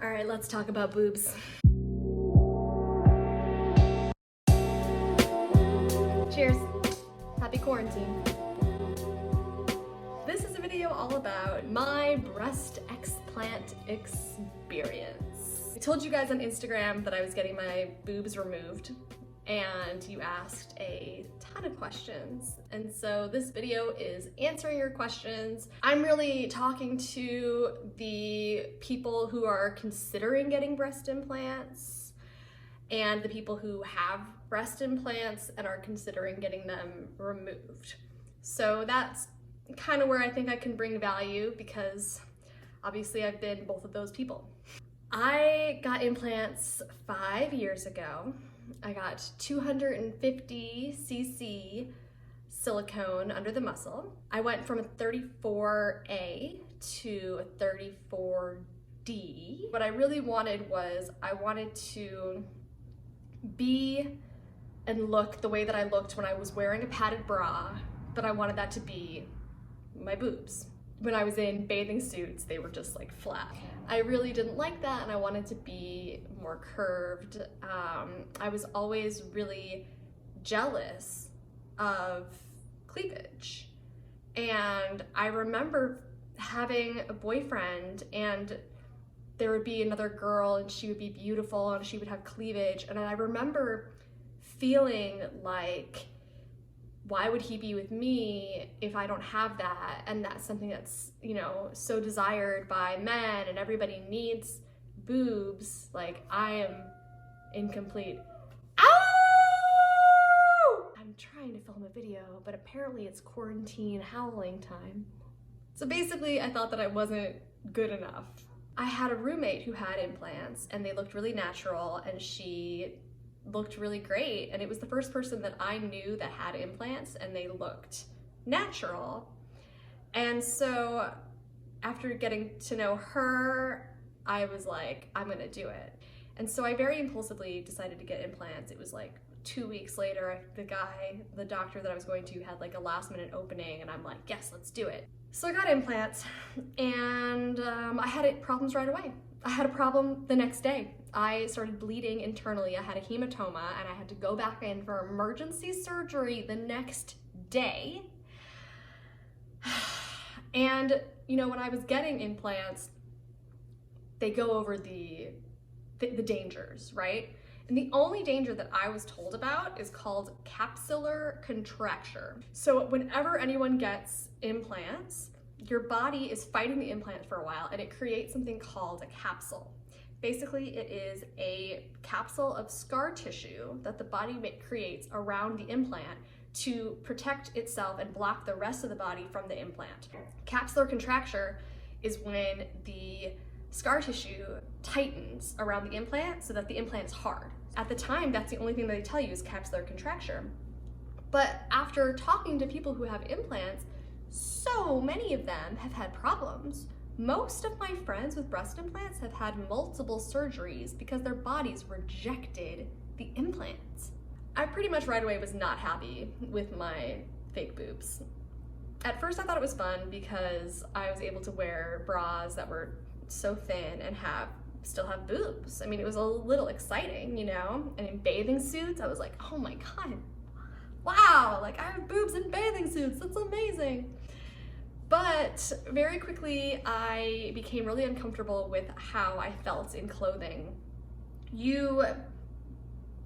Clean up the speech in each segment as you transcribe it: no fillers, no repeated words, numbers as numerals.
All right, let's talk about boobs. Cheers. Happy quarantine. This is a video all about my breast explant experience. I told you guys on Instagram that I was getting my boobs removed, and you asked a ton of questions. And so this video is answering your questions. I'm really talking to the people who are considering getting breast implants and the people who have breast implants and are considering getting them removed. So that's kind of where I think I can bring value, because obviously I've been both of those people. I got implants 5 years ago. I got 250 cc silicone under the muscle. I went from a 34A to a 34D. What I really wanted was I wanted to be and look the way that I looked when I was wearing a padded bra, but I wanted that to be my boobs. When I was in bathing suits, they were just like flat. I really didn't like that, and I wanted to be more curved. I was always really jealous of cleavage. And I remember having a boyfriend, and there would be another girl and she would be beautiful and she would have cleavage. And I remember feeling like, why would he be with me if I don't have that? And that's something that's, you know, so desired by men, and everybody needs boobs. Like, I am incomplete. Ow! I'm trying to film a video, but apparently it's quarantine howling time. So basically, I thought that I wasn't good enough. I had a roommate who had implants, and they looked really natural, and she looked really great, and it was the first person that I knew that had implants, and they looked natural. And so after getting to know her, I was like, I'm gonna do it. And so I very impulsively decided to get implants. It was like 2 weeks later, the doctor that I was going to had like a last minute opening, and I'm like, yes, let's do it. So I got implants, and I had problems right away. I had a problem the next day. I started bleeding internally. I had a hematoma, and I had to go back in for emergency surgery the next day. And, you know, when I was getting implants, they go over the dangers, right? And the only danger that I was told about is called capsular contracture. So whenever anyone gets implants, your body is fighting the implant for a while, and it creates something called a capsule. Basically, it is a capsule of scar tissue that the body creates around the implant to protect itself and block the rest of the body from the implant. Capsular contracture is when the scar tissue tightens around the implant so that the implant is hard. At the time, that's the only thing that they tell you is capsular contracture. But after talking to people who have implants, so many of them have had problems. Most of my friends with breast implants have had multiple surgeries because their bodies rejected the implants. I pretty much right away was not happy with my fake boobs. At first I thought it was fun because I was able to wear bras that were so thin and still have boobs. I mean, it was a little exciting, you know? And in bathing suits, I was like, oh my God, wow, like I have boobs in bathing suits, that's amazing. But very quickly, I became really uncomfortable with how I felt in clothing. You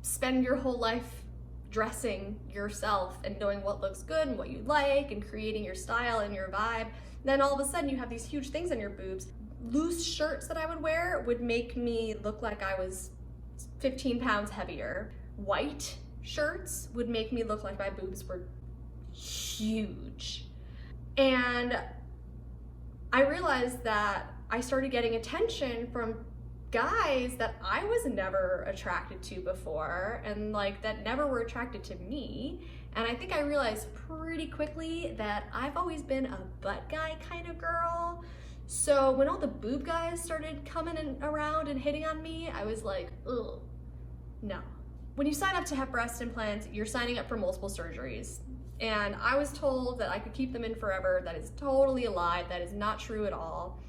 spend your whole life dressing yourself and knowing what looks good and what you like and creating your style and your vibe. Then all of a sudden you have these huge things on your boobs. Loose shirts that I would wear would make me look like I was 15 pounds heavier. White shirts would make me look like my boobs were huge. And I realized that I started getting attention from guys that I was never attracted to before, and like that never were attracted to me. And I think I realized pretty quickly that I've always been a butt guy kind of girl. So when all the boob guys started coming around and hitting on me, I was like, ugh, no. When you sign up to have breast implants, you're signing up for multiple surgeries. And I was told that I could keep them in forever. That is totally a lie. That is not true at all.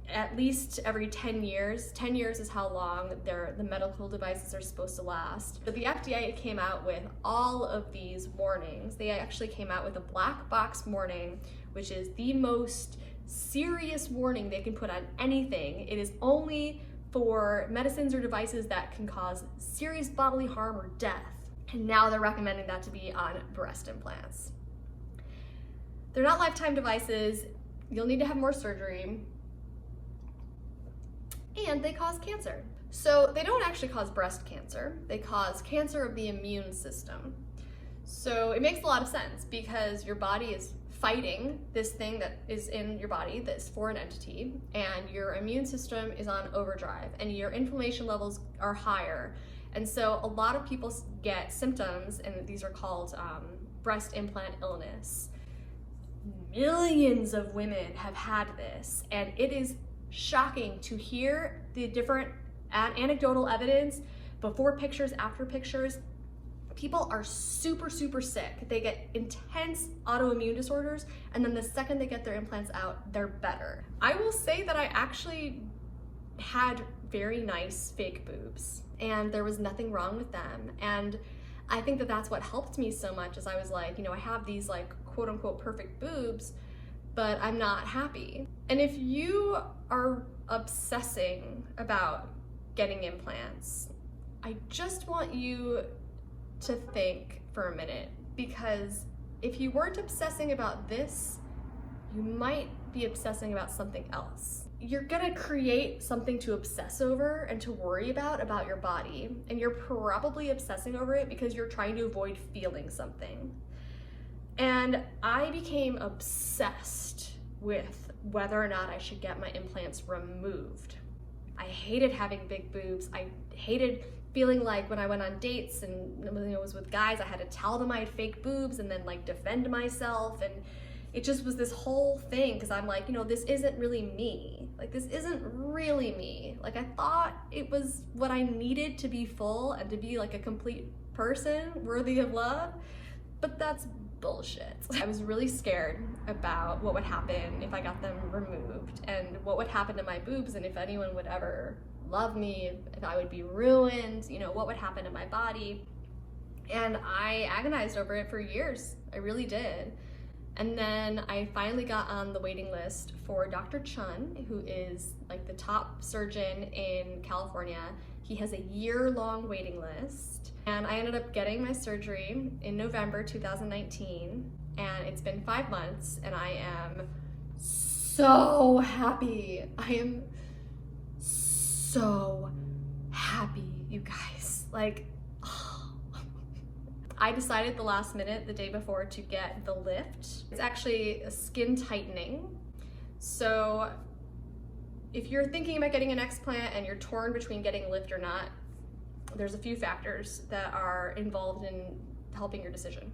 at least every 10 years. 10 years is how long the medical devices are supposed to last. But the FDA came out with all of these warnings. They actually came out with a black box warning, which is the most serious warning they can put on anything. It is only for medicines or devices that can cause serious bodily harm or death. And now they're recommending that to be on breast implants. They're not lifetime devices. You'll need to have more surgery. And they cause cancer. So they don't actually cause breast cancer. They cause cancer of the immune system. So it makes a lot of sense because your body is fighting this thing that is in your body, this foreign entity, and your immune system is on overdrive and your inflammation levels are higher. And so a lot of people get symptoms, and these are called breast implant illness. Millions of women have had this, and it is shocking to hear the different anecdotal evidence before pictures, after pictures. People are super, super sick. They get intense autoimmune disorders, and then the second they get their implants out, they're better. I will say that I actually had very nice fake boobs, and there was nothing wrong with them. And I think that that's what helped me so much, is I was like, you know, I have these like quote unquote perfect boobs, but I'm not happy. And if you are obsessing about getting implants, I just want you to think for a minute, because if you weren't obsessing about this, you might be obsessing about something else. You're gonna create something to obsess over and to worry about your body, and you're probably obsessing over it because you're trying to avoid feeling something. And I became obsessed with whether or not I should get my implants removed. I hated having big boobs. I hated feeling like when I went on dates and it was with guys, I had to tell them I had fake boobs and then like defend myself. And it just was this whole thing, because I'm like, you know, this isn't really me. Like, this isn't really me. Like, I thought it was what I needed to be full and to be like a complete person worthy of love, but that's bullshit. I was really scared about what would happen if I got them removed, and what would happen to my boobs, and if anyone would ever love me, if I would be ruined, you know, what would happen to my body. And I agonized over it for years. I really did. And then I finally got on the waiting list for Dr. Chun, who is like the top surgeon in California. He has a year-long waiting list. And I ended up getting my surgery in November 2019. And it's been 5 months, and I am so happy. I am so happy, you guys. Like, I decided the last minute, the day before, to get the lift. It's actually a skin tightening. So if you're thinking about getting an explant and you're torn between getting a lift or not, there's a few factors that are involved in helping your decision.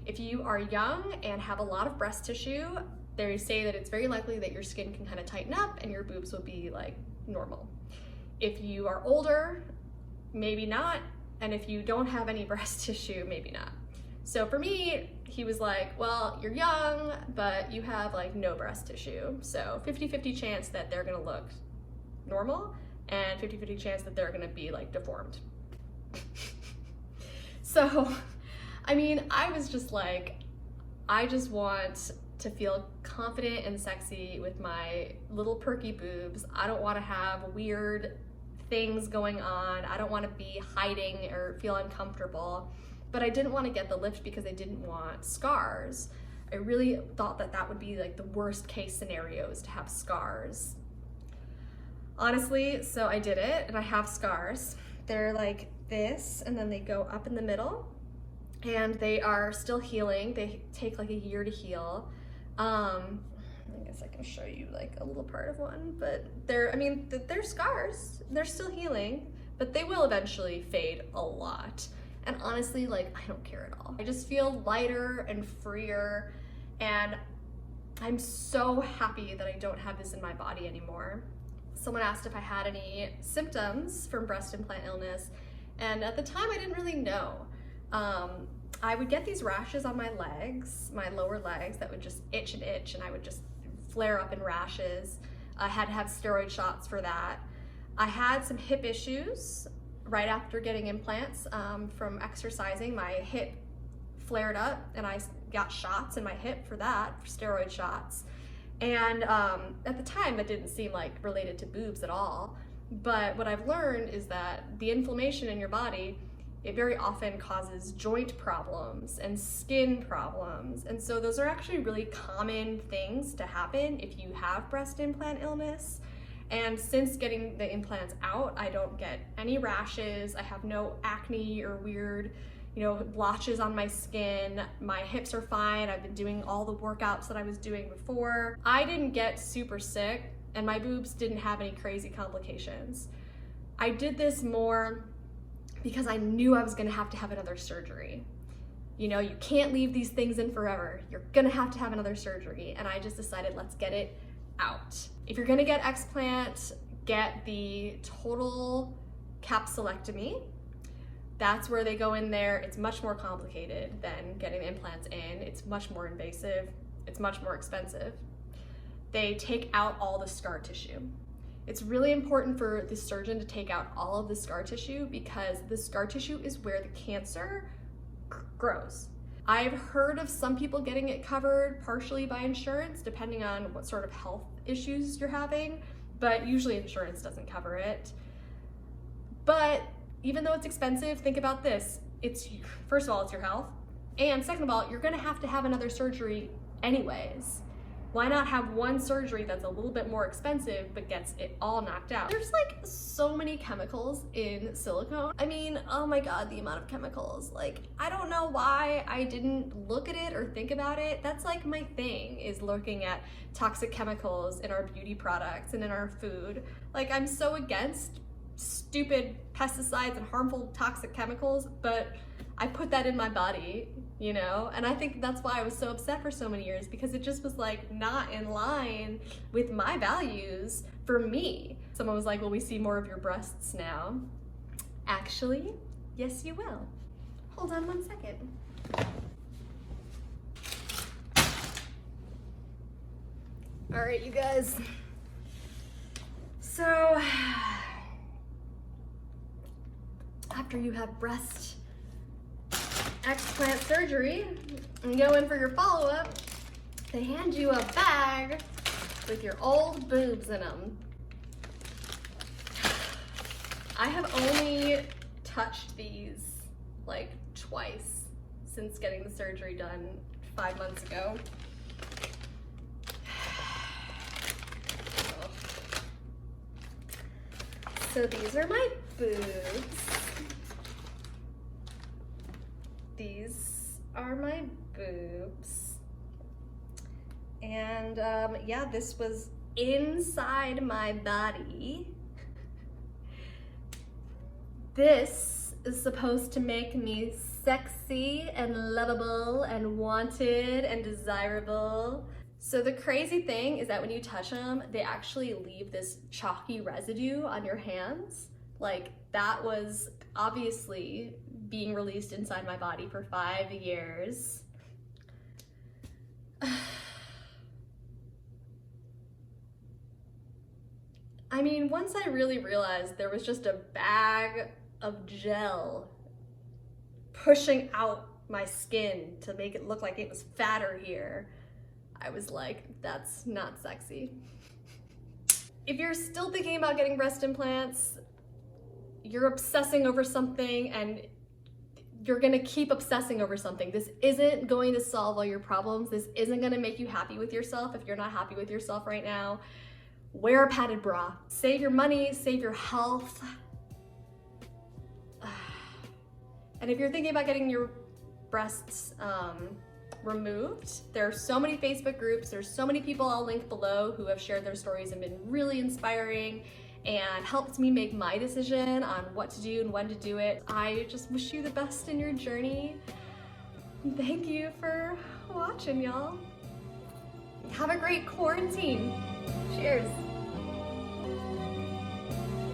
If you are young and have a lot of breast tissue, they say that it's very likely that your skin can kind of tighten up and your boobs will be like normal. If you are older, maybe not. And if you don't have any breast tissue, maybe not. So for me, he was like, well, you're young, but you have like no breast tissue. So 50-50 chance that they're gonna look normal, and 50-50 chance that they're gonna be like deformed. So, I mean, I was just like, I just want to feel confident and sexy with my little perky boobs. I don't wanna have weird things going on. I don't want to be hiding or feel uncomfortable, but I didn't want to get the lift because I didn't want scars. I really thought that that would be like the worst case scenario, is to have scars. Honestly, so I did it, and I have scars. They're like this, and then they go up in the middle, and they are still healing. They take like a year to heal. I guess I can show you like a little part of one, but they're scars. They're still healing, but they will eventually fade a lot. And honestly, like, I don't care at all. I just feel lighter and freer, and I'm so happy that I don't have this in my body anymore. Someone asked if I had any symptoms from breast implant illness, and at the time I didn't really know. I would get these rashes on my legs, my lower legs, that would just itch and itch, and I would just flare up in rashes. I had to have steroid shots for that. I had some hip issues right after getting implants from exercising. My hip flared up and I got shots in my hip for that, for steroid shots. And at the time, that didn't seem like related to boobs at all. But what I've learned is that the inflammation in your body, it very often causes joint problems and skin problems. And so those are actually really common things to happen if you have breast implant illness. And since getting the implants out, I don't get any rashes. I have no acne or weird, blotches on my skin. My hips are fine. I've been doing all the workouts that I was doing before. I didn't get super sick and my boobs didn't have any crazy complications. I did this more because I knew I was gonna have to have another surgery. You can't leave these things in forever. You're gonna have to have another surgery. And I just decided, let's get it out. If you're gonna get explant, get the total capsulectomy. That's where they go in there. It's much more complicated than getting the implants in. It's much more invasive. It's much more expensive. They take out all the scar tissue. It's really important for the surgeon to take out all of the scar tissue because the scar tissue is where the cancer grows. I've heard of some people getting it covered partially by insurance, depending on what sort of health issues you're having, but usually insurance doesn't cover it. But even though it's expensive, think about this. First of all, it's your health. And second of all, you're gonna have to have another surgery anyways. Why not have one surgery that's a little bit more expensive but gets it all knocked out? There's like so many chemicals in silicone. I mean, oh my God, the amount of chemicals. Like, I don't know why I didn't look at it or think about it. That's like my thing, is looking at toxic chemicals in our beauty products and in our food. Like, I'm so against stupid pesticides and harmful toxic chemicals, but I put that in my body, and I think that's why I was so upset for so many years, because it just was like not in line with my values for me. Someone was like, will we see more of your breasts now? Actually, yes you will. Hold on 1 second. All right, you guys. So, after you have breast explant surgery and go in for your follow-up, they hand you a bag with your old boobs in them. I have only touched these like twice since getting the surgery done 5 months ago. So these are my boobs. These are my boobs. And yeah, this was inside my body. This is supposed to make me sexy and lovable and wanted and desirable. So the crazy thing is that when you touch them, they actually leave this chalky residue on your hands. Like, that was obviously being released inside my body for 5 years. I mean, once I really realized there was just a bag of gel pushing out my skin to make it look like it was fatter here, I was like, that's not sexy. If you're still thinking about getting breast implants, you're obsessing over something and you're gonna keep obsessing over something. This isn't going to solve all your problems. This isn't gonna make you happy with yourself if you're not happy with yourself right now. Wear a padded bra. Save your money, save your health. And if you're thinking about getting your breasts removed, there are so many Facebook groups, there's so many people I'll link below who have shared their stories and been really inspiring and helped me make my decision on what to do and when to do it. I just wish you the best in your journey. Thank you for watching, y'all. Have a great quarantine. Cheers.